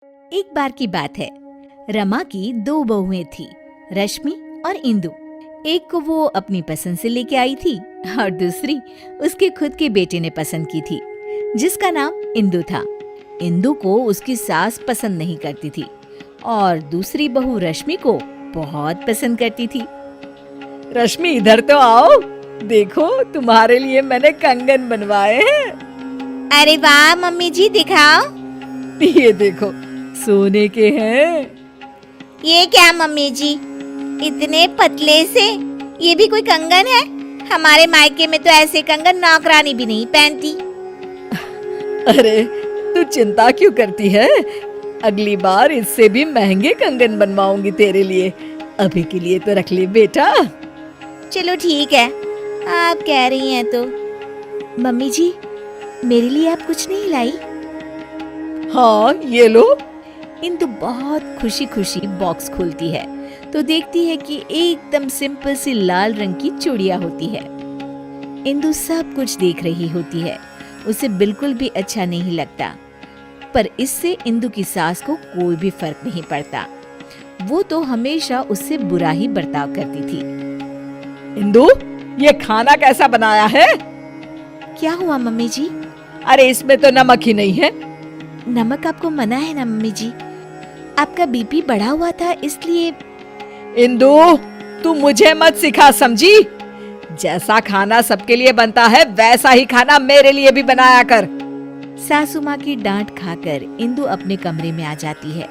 एक बार की बात है। रमा की दो बहुएं थी, रश्मि और इंदु। एक को वो अपनी पसंद से लेके आई थी और दूसरी उसके खुद के बेटे ने पसंद की थी, जिसका नाम इंदु था। इंदु को उसकी सास पसंद नहीं करती थी और दूसरी बहू रश्मि को बहुत पसंद करती थी। रश्मि इधर तो आओ, देखो तुम्हारे लिए मैंने कंगन बनवाए हैं। अरे वाह मम्मी जी, दिखाओ। ये देखो, सोने के हैं। ये क्या मम्मी जी, इतने पतले से? ये भी कोई कंगन है? हमारे मायके में तो ऐसे कंगन नौकरानी भी नहीं पहनती। अरे तू चिंता क्यों करती है? अगली बार इससे भी महंगे कंगन बनवाऊंगी तेरे लिए। अभी के लिए तो रख ले बेटा। चलो ठीक है, आप कह रही हैं तो। मम्मी जी, मेरे लिए आप कुछ नहीं लाई? हाँ, ये लो। इंदु बहुत खुशी खुशी बॉक्स खोलती है तो देखती है कि एकदम सिंपल सी लाल रंग की चूड़ियां होती है। इंदु सब कुछ देख रही होती है, उसे बिल्कुल भी अच्छा नहीं लगता, पर इससे इंदु की सास को कोई भी फर्क नहीं पड़ता। वो तो हमेशा उससे बुरा ही बर्ताव करती थी। इंदु, ये खाना कैसा बनाया है? क्या हुआ मम्मी जी? अरे इसमें तो नमक ही नहीं है। नमक आपको मना है ना मम्मी जी, आपका बीपी बढ़ा हुआ था इसलिए। इंदु, तू मुझे मत सिखा, समझी? जैसा खाना सबके लिए बनता है वैसा ही खाना मेरे लिए भी बनाया कर। सासू माँ की डांट खाकर इंदु अपने कमरे में आ जाती है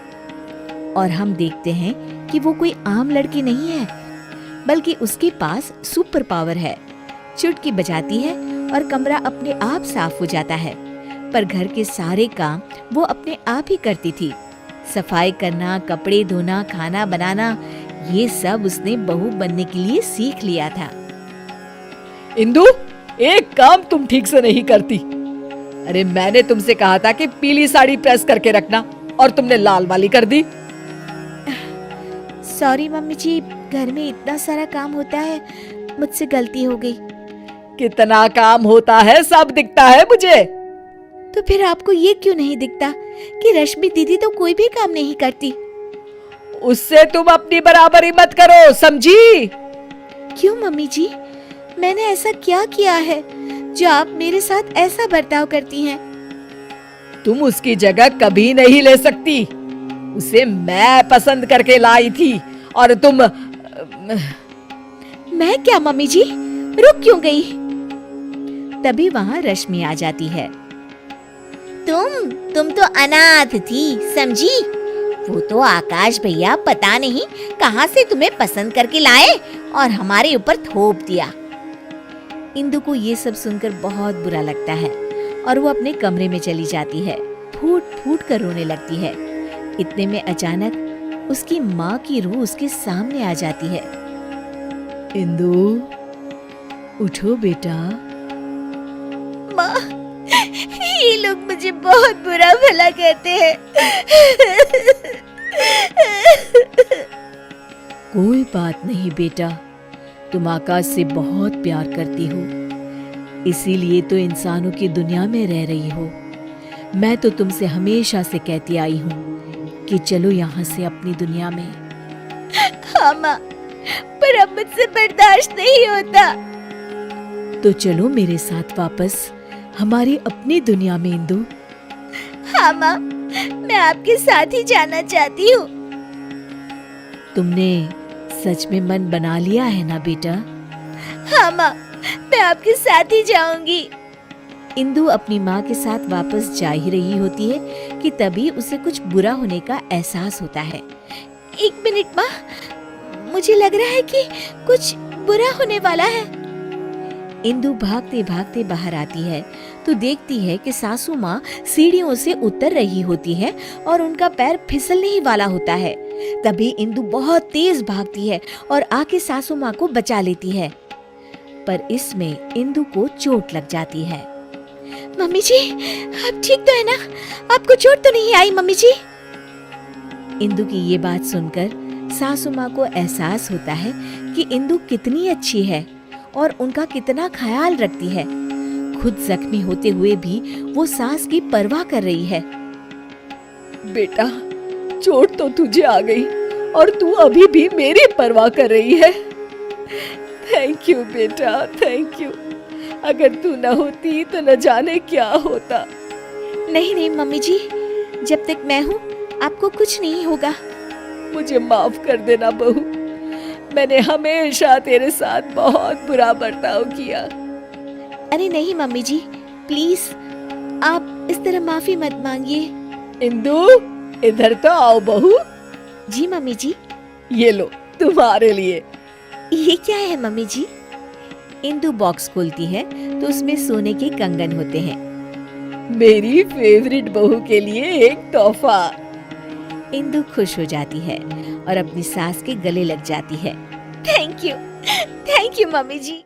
और हम देखते हैं कि वो कोई आम लड़की नहीं है, बल्कि उसके पास सुपर पावर है। चुटकी बजाती है और कमरा अपने आप साफ हो जाता है। पर घर के सारे काम वो अपने आप ही करती थी। सफाई करना, कपड़े धोना, खाना बनाना, ये सब उसने बहू बनने के लिए सीख लिया था। इंदु, एक काम तुम ठीक से नहीं करती। अरे मैंने तुमसे कहा था कि पीली साड़ी प्रेस करके रखना और तुमने लाल वाली कर दी। सॉरी मम्मी जी, घर में इतना सारा काम होता है, मुझसे गलती हो गई। कितना काम होता है सब दिखता है मुझे। तो फिर आपको ये क्यों नहीं दिखता कि रश्मि दीदी तो कोई भी काम नहीं करती? उससे तुम अपनी बराबरी मत करो, समझी? क्यों मम्मी जी, मैंने ऐसा क्या किया है जो आप मेरे साथ ऐसा बर्ताव करती हैं? तुम उसकी जगह कभी नहीं ले सकती। उसे मैं पसंद करके लाई थी और तुम। मैं क्या मम्मी जी, रुक क्यों गई? तभी वहाँ रश्मि आ जाती है। तुम तो अनाथ थी, समझी? वो तो आकाश भैया पता नहीं कहाँ से तुम्हें पसंद करके लाए और हमारे ऊपर थोप दिया। इंदु को ये सब सुनकर बहुत बुरा लगता है और वो अपने कमरे में चली जाती है। फूट फूट कर रोने लगती है। इतने में अचानक उसकी माँ की रूह उसके सामने आ जाती है। इंदु, उठो बेटा। माँ, ये लोग मुझे बहुत बुरा भला कहते हैं। कोई बात नहीं बेटा, तुम आकाश से बहुत प्यार करती हो, इसीलिए तो इंसानों की दुनिया में रह रही हो। मैं तो तुमसे हमेशा से कहती आई हूँ कि चलो यहाँ से अपनी दुनिया में। हाँ माँ, पर अब मुझसे बर्दाश्त नहीं होता। तो चलो मेरे साथ वापस हमारी अपनी दुनिया में इंदु। हाँ माँ, मैं आपके साथ ही जाना चाहती हूँ। तुमने सच में मन बना लिया है ना बेटा? हाँ माँ, मैं आपके साथ ही जाऊंगी। इंदु अपनी माँ के साथ वापस जा ही रही होती है कि तभी उसे कुछ बुरा होने का एहसास होता है। एक मिनट माँ, मुझे लग रहा है कि कुछ बुरा होने वाला है। इंदु भागते भागते बाहर आती है तो देखती है कि सासू माँ सीढ़ियों से उतर रही होती है और उनका पैर फिसलने ही वाला होता है। तभी इंदु बहुत तेज भागती है और आके सासू माँ को बचा लेती है, पर इसमें इंदु को चोट लग जाती है। मम्मी जी, आप ठीक तो है ना? आपको चोट तो नहीं आई मम्मी जी? इंदु की ये बात सुनकर सासू माँ को एहसास होता है कि इंदु कितनी अच्छी है और उनका कितना ख्याल रखती है। खुद जख्मी होते हुए भी वो सास की परवाह कर रही है। बेटा, चोट तो तुझे आ गई और तू अभी भी मेरी परवाह कर रही है। थैंक यू बेटा, थैंक यू। अगर तू न होती तो न जाने क्या होता। नहीं नहीं मम्मी जी, जब तक मैं हूँ आपको कुछ नहीं होगा। मुझे माफ कर देना बहू, मैंने हमेशा तेरे साथ बहुत बुरा बर्ताव किया। अरे नहीं मम्मी जी, प्लीज आप इस तरह माफी मत मांगिए। इंदु, इधर तो आओ बहू। जी मम्मी जी। ये लो तुम्हारे लिए। ये क्या है मम्मी जी? इंदु बॉक्स खोलती है तो उसमें सोने के कंगन होते हैं। मेरी फेवरेट बहू के लिए एक तोहफा। इंदु खुश हो जाती है और अपनी सास के गले लग जाती है। Thank you mummy ji.